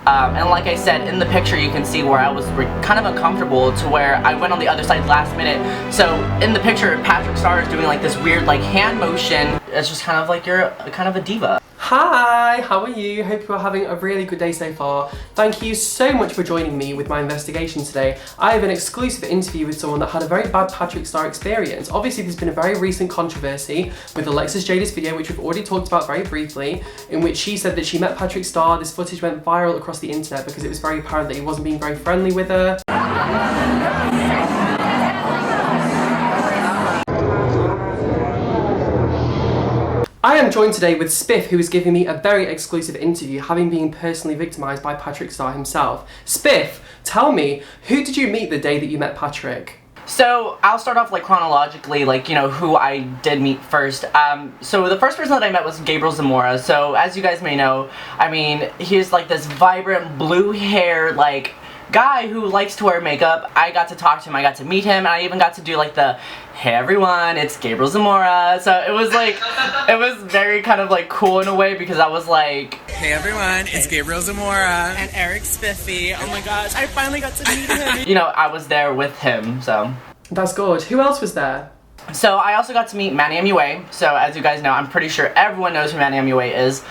And like I said, in the picture you can see where I was kind of uncomfortable to where I went on the other side last minute. So in the picture, Patrick Starrr is doing like this weird like hand motion. It's just kind of like you're kind of a diva. Hi, how are you? Hope you are having a really good day so far. Thank you so much for joining me with my investigation today. I have an exclusive interview with someone that had a very bad Patrick Starrr experience. Obviously, there's been a very recent controversy with AlexisJayda's video, which we've already talked about very briefly, in which she said that she met Patrick Starrr. This footage went viral across the internet because it was very apparent that he wasn't being very friendly with her. I am joined today with Spiff, who is giving me a very exclusive interview, having been personally victimised by Patrick Starrr himself. Spiff, tell me, who did you meet the day that you met Patrick? So I'll start off like chronologically, like, you know, who I did meet first. So the first person that I met was Gabriel Zamora. So as you guys may know, I mean, he's like this vibrant blue hair, like, guy who likes to wear makeup. I got to talk to him, I got to meet him, and I even got to do like the, hey everyone, it's Gabriel Zamora. So it was like, it was very kind of like cool in a way because I was like, hey everyone, it's Gabriel Zamora. And Eric Spiffy. Oh my gosh, I finally got to meet him. You know, I was there with him, so. That's good. Who else was there? So I also got to meet Manny MUA. So as you guys know, I'm pretty sure everyone knows who Manny MUA is.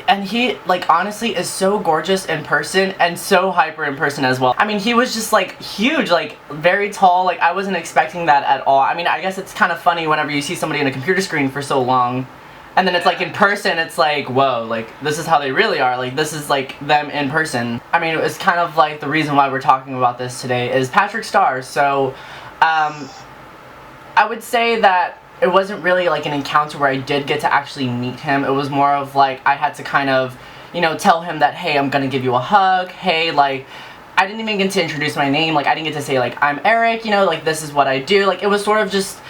And he, like, honestly is so gorgeous in person and so hyper in person as well. I mean, he was just like huge, like very tall. Like, I wasn't expecting that at all. I mean, I guess it's kind of funny whenever you see somebody in a computer screen for so long and then it's like in person, it's like, whoa, like this is how they really are. Like, this is like them in person. I mean, it's kind of like the reason why we're talking about this today is Patrick Starrr. So I would say that it wasn't really like an encounter where I did get to actually meet him. It was more of like I had to kind of, you know, tell him that, hey, I'm gonna give you a hug. Hey, like, I didn't even get to introduce my name. Like, I didn't get to say like, I'm Eric, you know, like this is what I do. Like, it was sort of just,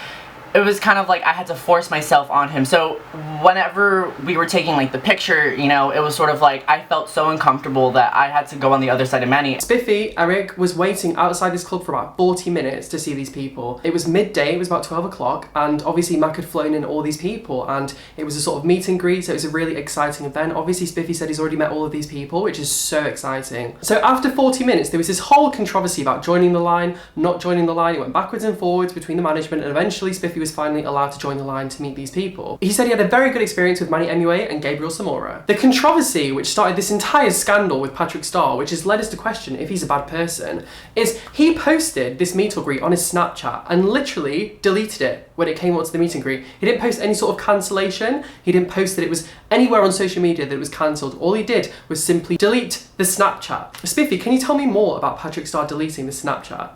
it was kind of like I had to force myself on him. So whenever we were taking like the picture, you know, it was sort of like I felt so uncomfortable that I had to go on the other side of Manny. Spiffy, Eric, was waiting outside this club for about 40 minutes to see these people. It was midday, it was about 12 o'clock, and obviously Mac had flown in all these people, and it was a sort of meet and greet, so it was a really exciting event. Obviously Spiffy said he's already met all of these people, which is so exciting. So after 40 minutes, there was this whole controversy about joining the line, not joining the line. It went backwards and forwards between the management, and eventually Spiffy was finally allowed to join the line to meet these people. He said he had a very good experience with Manny MUA and Gabriel Zamora. The controversy which started this entire scandal with Patrick Starrr, which has led us to question if he's a bad person, is he posted this meet and greet on his Snapchat and literally deleted it when it came up to the meet and greet. He didn't post any sort of cancellation. He didn't post that it was anywhere on social media that it was cancelled. All he did was simply delete the Snapchat. Spiffy, can you tell me more about Patrick Starrr deleting the Snapchat?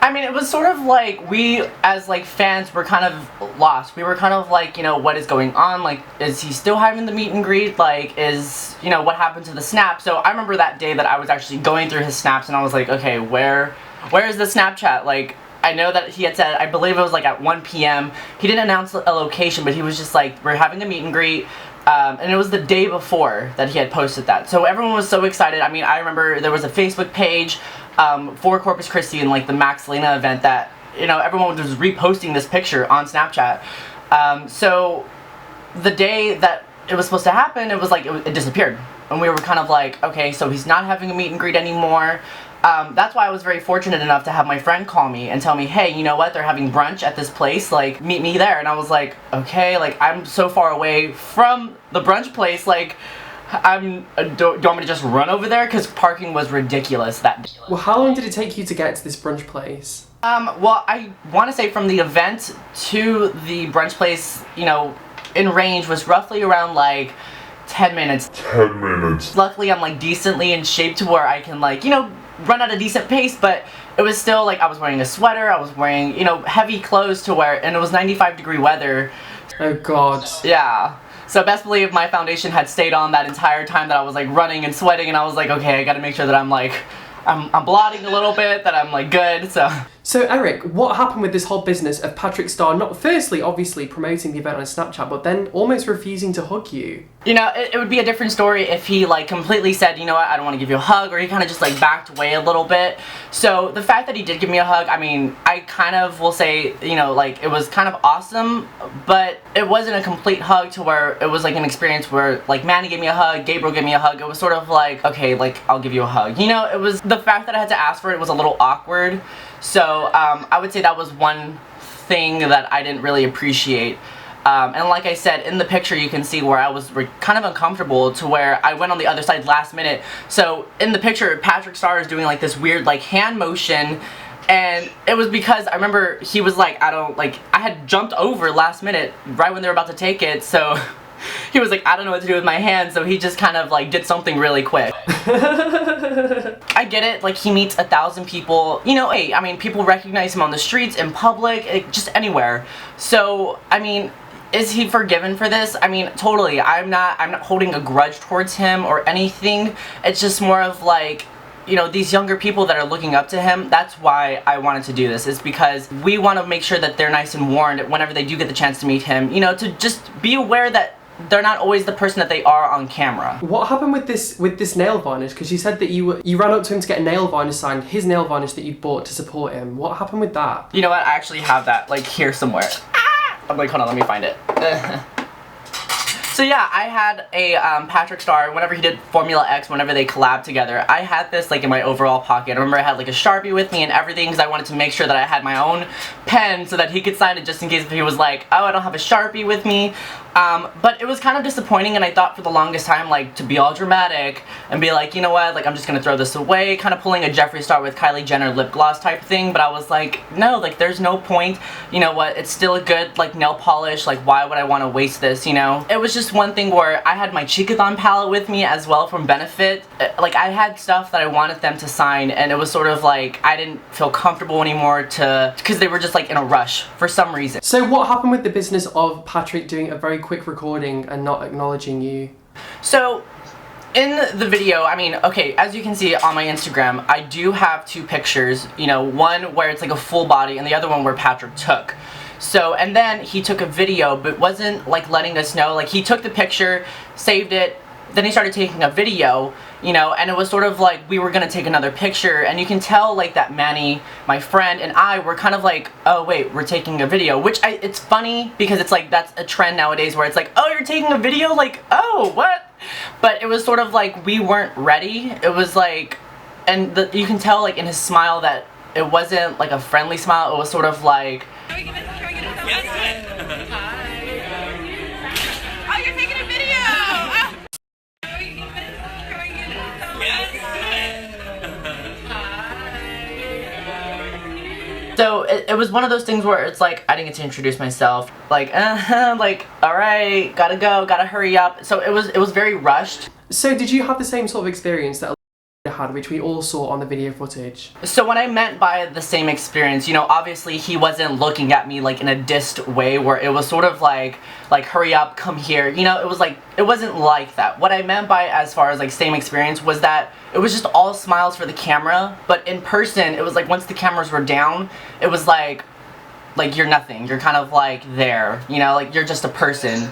I mean, it was sort of like we, as like fans, were kind of lost. We were kind of like, you know, what is going on? Like, is he still having the meet and greet? Like, is, you know, what happened to the snap? So I remember that day that I was actually going through his snaps and I was like, okay, where is the Snapchat? Like, I know that he had said, I believe it was like at 1 p.m. He didn't announce a location, but he was just like, we're having a meet and greet. And it was the day before that he had posted that. So everyone was so excited. I mean, I remember there was a Facebook page for Corpus Christi and like the Max Lena event that, you know, everyone was reposting this picture on Snapchat. So the day that it was supposed to happen, it was like it disappeared. And we were kind of like, okay, so he's not having a meet and greet anymore. That's why I was very fortunate enough to have my friend call me and tell me, hey, you know what, they're having brunch at this place, like, meet me there. And I was like, okay, like, I'm so far away from the brunch place, like, do you want me to just run over there? Because parking was ridiculous that day. Well, how long did it take you to get to this brunch place? Well, I want to say from the event to the brunch place, you know, in range was roughly around, like, 10 minutes. 10 minutes. Luckily, I'm, like, decently in shape to where I can, like, you know, run at a decent pace, but it was still like I was wearing a sweater, I was wearing, you know, heavy clothes to wear, and it was 95-degree weather. Oh god. Yeah. So best believe my foundation had stayed on that entire time that I was like running and sweating, and I was like, okay, I gotta make sure that I'm like, I'm blotting a little bit, that I'm like good, so. So Eric, what happened with this whole business of Patrick Starrr not firstly obviously promoting the event on Snapchat, but then almost refusing to hug you? You know, it would be a different story if he like completely said, you know what, I don't want to give you a hug, or he kind of just like backed away a little bit. So the fact that he did give me a hug, I mean, I kind of will say, you know, like it was kind of awesome, but it wasn't a complete hug to where it was like an experience where like Manny gave me a hug, Gabriel gave me a hug. It was sort of like, okay, like I'll give you a hug. You know, it was the fact that I had to ask for it was a little awkward. So I would say that was one thing that I didn't really appreciate. And like I said, in the picture you can see where I was kind of uncomfortable to where I went on the other side last minute. So in the picture, Patrick Starrr is doing like this weird like hand motion, and it was because I remember he was like, I had jumped over last minute right when they were about to take it, so he was like, I don't know what to do with my hands, so he just kind of like did something really quick. I get it, like he meets 1,000 people, you know, hey, I mean, people recognize him on the streets, in public, just anywhere. So, I mean, is he forgiven for this? I mean, totally. I'm not holding a grudge towards him or anything. It's just more of like, you know, these younger people that are looking up to him. That's why I wanted to do this, is because we want to make sure that they're nice and warned whenever they do get the chance to meet him, you know, to just be aware that they're not always the person that they are on camera. What happened with this nail varnish? Because you said that you ran up to him to get a nail varnish signed, his nail varnish that you bought to support him. What happened with that? You know what? I actually have that like here somewhere. I'm like, hold on, let me find it. So yeah, I had a Patrick Starrr, whenever he did Formula X, whenever they collabed together, I had this like in my overall pocket. I remember I had like a Sharpie with me and everything because I wanted to make sure that I had my own pen so that he could sign it just in case if he was like, oh, I don't have a Sharpie with me. But it was kind of disappointing, and I thought for the longest time, like, to be all dramatic and be like, you know what, like, I'm just gonna throw this away, kind of pulling a Jeffree Star with Kylie Jenner lip gloss type thing, but I was like, no, like, there's no point, you know what, it's still a good, like, nail polish, like, why would I want to waste this, you know? It was just one thing where I had my Cheekathon palette with me as well from Benefit. Like, I had stuff that I wanted them to sign, and it was sort of like, I didn't feel comfortable anymore because they were just, like, in a rush for some reason. So what happened with the business of Patrick doing a very quick recording and not acknowledging you? So, in the video, I mean, okay, as you can see on my Instagram, I do have two pictures, you know, one where it's like a full body and the other one where Patrick took. So, and then he took a video, but wasn't like letting us know, like he took the picture, saved it, then he started taking a video, you know, and it was sort of like we were gonna take another picture, and you can tell like that Manny, my friend, and I were kind of like, oh wait, we're taking a video, which it's funny because it's like that's a trend nowadays where it's like, oh, you're taking a video, like, oh, what? But it was sort of like we weren't ready. It was like, and you can tell like in his smile that it wasn't like a friendly smile. It was sort of like, Can we get a selfie? Oh, you're taking a video! so it was one of those things where it's like I didn't get to introduce myself, like like, all right, gotta go, gotta hurry up. So it was very rushed. So did you have the same sort of experience that had, which we all saw on the video footage? So what I meant by the same experience, you know, obviously he wasn't looking at me like in a dissed way where it was sort of like hurry up, come here, you know, it was like, it wasn't like that. What I meant by as far as like same experience was that it was just all smiles for the camera, but in person it was like once the cameras were down, it was like you're nothing, you're kind of like there, you know, like you're just a person.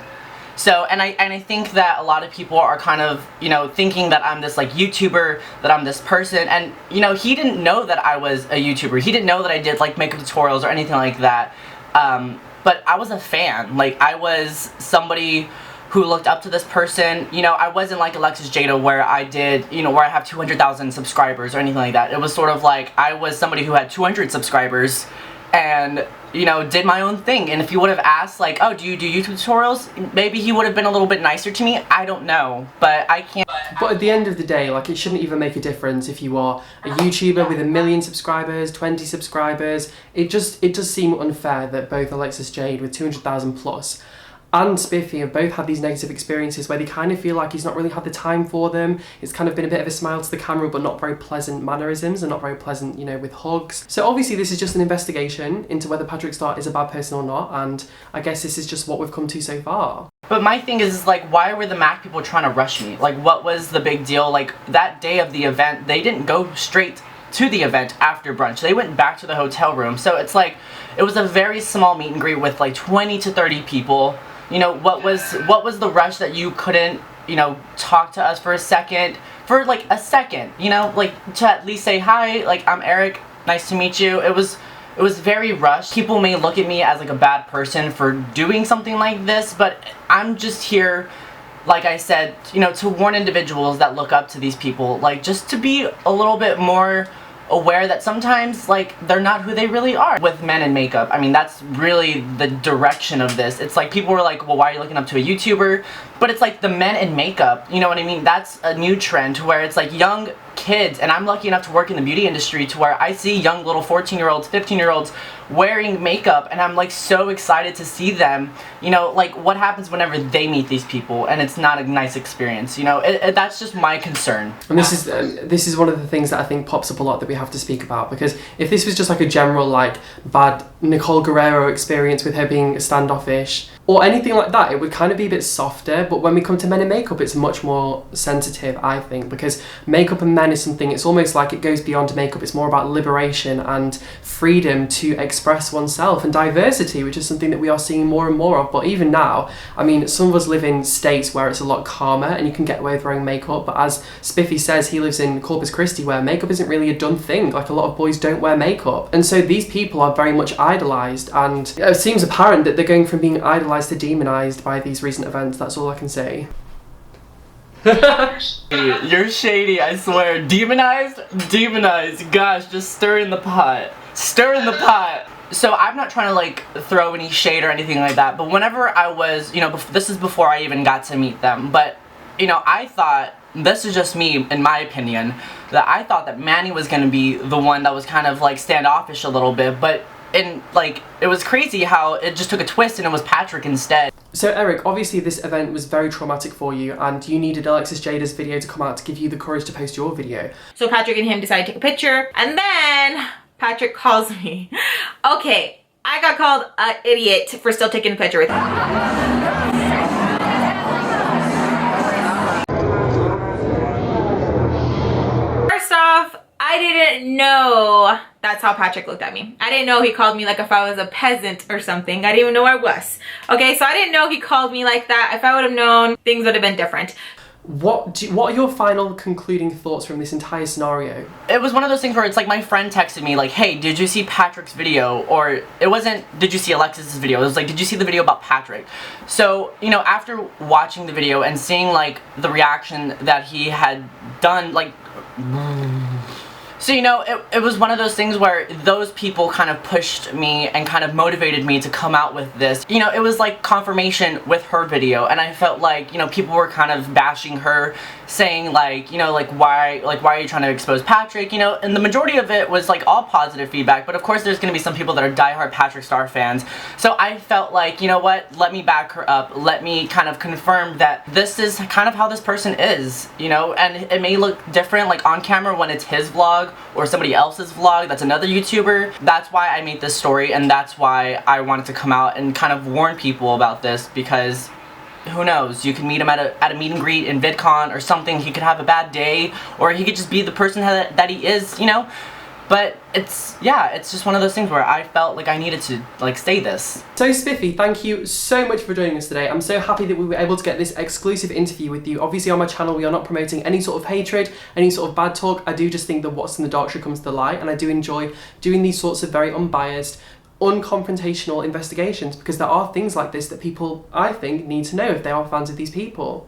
So, and I think that a lot of people are kind of, you know, thinking that I'm this like YouTuber, that I'm this person, and you know, he didn't know that I was a YouTuber. He didn't know that I did like makeup tutorials or anything like that. But I was a fan. Like, I was somebody who looked up to this person. You know, I wasn't like AlexisJayda where I did, you know, where I have 200,000 subscribers or anything like that. It was sort of like I was somebody who had 200 subscribers and, you know, did my own thing. And if you would have asked, like, oh, do you do YouTube tutorials? Maybe he would have been a little bit nicer to me. I don't know. But I can't. But at the end of the day, like, it shouldn't even make a difference if you are a YouTuber with 1 million subscribers, 20 subscribers. It does seem unfair that both AlexisJayda with 200,000 plus and Spiffy have both had these negative experiences where they kind of feel like he's not really had the time for them. It's kind of been a bit of a smile to the camera, but not very pleasant mannerisms and not very pleasant, you know, with hugs. So obviously this is just an investigation into whether Patrick Starrr is a bad person or not, and I guess this is just what we've come to so far. But my thing is like, why were the Mac people trying to rush me? Like, what was the big deal? Like, that day of the event, they didn't go straight to the event after brunch. They went back to the hotel room. So it's like, it was a very small meet and greet with like 20 to 30 people. You know, what was the rush that you couldn't, you know, talk to us for a second, for like a second, you know, like to at least say hi, like I'm Eric, nice to meet you. It was very rushed. People may look at me as like a bad person for doing something like this, but I'm just here, like I said, you know, to warn individuals that look up to these people, like just to be a little bit more aware that sometimes like they're not who they really are. With men in makeup, I mean, that's really the direction of this. It's like people were like, well, why are you looking up to a YouTuber? But it's like the men in makeup, you know what I mean? That's a new trend to where it's like young kids, and I'm lucky enough to work in the beauty industry to where I see young little 14-year-olds, 15-year-olds wearing makeup, and I'm like so excited to see them, you know, like what happens whenever they meet these people and it's not a nice experience, you know. That's just my concern. And this is one of the things that I think pops up a lot that we have to speak about, because if this was just like a general like bad Nicole Guerrero experience with her being standoffish or anything like that, it would kind of be a bit softer. But when we come to men in makeup, it's much more sensitive, I think, because makeup and men is something, it's almost like it goes beyond makeup. It's more about liberation and freedom to express oneself and diversity, which is something that we are seeing more and more of. But even now, I mean, some of us live in states where it's a lot calmer and you can get away with wearing makeup, but as Spiffy says, he lives in Corpus Christi where makeup isn't really a done thing. Like, a lot of boys don't wear makeup, and so these people are very much idolized, and it seems apparent that they're going from being idolized to demonized by these recent events. That's all I can say. You're shady, I swear. Demonized, gosh, just stir in the pot. So I'm not trying to like throw any shade or anything like that, but whenever I was, you know, this is before I even got to meet them, but you know, I thought, this is just me in my opinion, that I thought that Manny was gonna be the one that was kind of like standoffish a little bit, but like it was crazy how it just took a twist and it was Patrick instead. So Eric, obviously this event was very traumatic for you and you needed AlexisJayda's video to come out to give you the courage to post your video. So Patrick and him decided to take a picture, and then Patrick calls me. Okay, I got called an idiot for still taking a picture with him. First off, I didn't know that's how Patrick looked at me. I didn't know he called me like if I was a peasant or something. I didn't even know I was. Okay, so I didn't know he called me like that. If I would have known, things would have been different. What are your final concluding thoughts from this entire scenario? It was one of those things where it's like my friend texted me like, hey, did you see Patrick's video? Or it wasn't, did you see Alexis's video? It was like, did you see the video about Patrick? So, you know, after watching the video and seeing like the reaction that he had done, like, so, you know, it was one of those things where those people kind of pushed me and kind of motivated me to come out with this. You know, it was like confirmation with her video, and I felt like, you know, people were kind of bashing her, saying like, you know, like why are you trying to expose Patrick, you know, and the majority of it was like all positive feedback, but of course there's gonna be some people that are diehard Patrick Starrr fans. So I felt like, you know what, let me back her up, let me kind of confirm that this is kind of how this person is, you know, and it may look different like on camera when it's his vlog or somebody else's vlog that's another YouTuber. That's why I made this story, and that's why I wanted to come out and kind of warn people about this, because who knows, you can meet him at a meet and greet in VidCon or something. He could have a bad day, or he could just be the person that he is, you know. But it's just one of those things where I felt like I needed to like say this. So Spiffy, thank you so much for joining us today. I'm so happy that we were able to get this exclusive interview with you. Obviously on my channel we are not promoting any sort of hatred, any sort of bad talk. I do just think that what's in the dark should come to the light, and I do enjoy doing these sorts of very unbiased, unconfrontational investigations, because there are things like this that people, I think, need to know if they are fans of these people.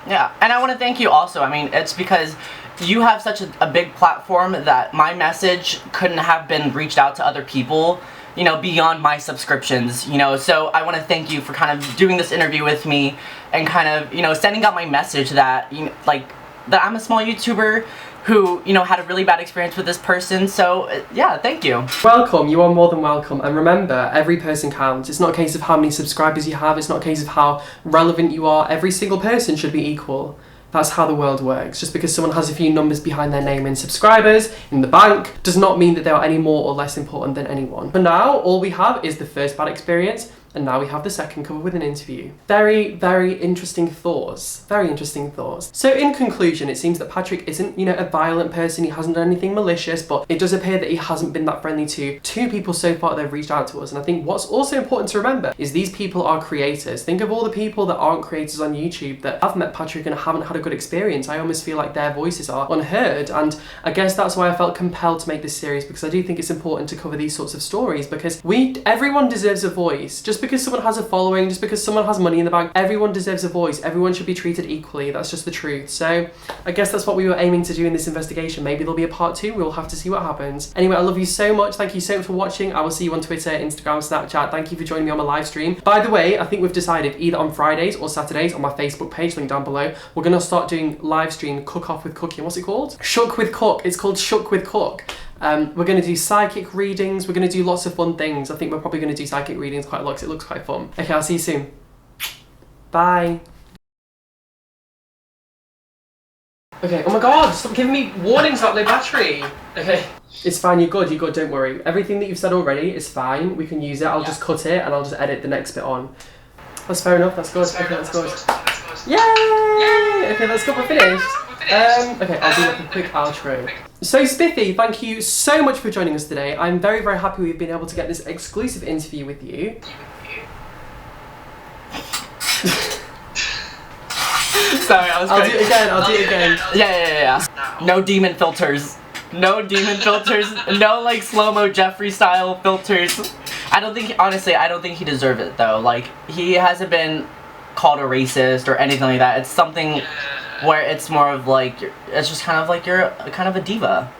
Yeah, and I want to thank you also. I mean, it's because you have such a big platform that my message couldn't have been reached out to other people, you know, beyond my subscriptions, you know. So I want to thank you for kind of doing this interview with me and kind of, you know, sending out my message that, you know, like, that I'm a small YouTuber who, you know, had a really bad experience with this person. So yeah, thank you. Welcome, you are more than welcome. And remember, every person counts. It's not a case of how many subscribers you have, it's not a case of how relevant you are. Every single person should be equal. That's how the world works. Just because someone has a few numbers behind their name in subscribers, in the bank, does not mean that they are any more or less important than anyone. For now, all we have is the first bad experience, and now we have the second cover with an interview. Very, very interesting thoughts. Very interesting thoughts. So in conclusion, it seems that Patrick isn't, a violent person. He hasn't done anything malicious, but it does appear that he hasn't been that friendly to two people so far that have reached out to us. And I think what's also important to remember is these people are creators. Think of all the people that aren't creators on YouTube that have met Patrick and haven't had a good experience. I almost feel like their voices are unheard, and I guess that's why I felt compelled to make this series, because I do think it's important to cover these sorts of stories, because everyone deserves a voice. Just because someone has a following, just because someone has money in the bank, everyone deserves a voice. Everyone should be treated equally. That's just the truth. So I guess that's what we were aiming to do in this investigation. Maybe there'll be a part 2. We'll have to see what happens. Anyway, I love you so much. Thank you so much for watching. I will see you on Twitter, Instagram, Snapchat. Thank you for joining me on my live stream. By the way, I think we've decided either on Fridays or Saturdays on my Facebook page, link down below, we're going to start doing live stream cook off with Kuckian. What's it called? Shook with Cook. It's called Shook with Cook. We're going to do psychic readings. We're going to do lots of fun things. I think we're probably going to do psychic readings quite a lot because it looks quite fun. Okay, I'll see you soon. Bye. Okay, oh my god, stop giving me warnings about low battery. Okay, it's fine, you're good, don't worry. Everything that you've said already is fine, we can use it. I'll just cut it and I'll just edit the next bit on. That's fair enough, that's good. Okay, that's good. Yay! Okay, that's good, we're finished. Okay, I'll do like a quick outro. So Spiffy, thank you so much for joining us today. I'm very, very happy we've been able to get this exclusive interview with you. Sorry, I was I'll do it again. Yeah. No demon filters. No demon filters. No like slow-mo Jeffrey style filters. Honestly, I don't think he deserved it though. Like, he hasn't been called a racist or anything like that. It's something where it's more of like, it's just kind of like you're kind of a diva.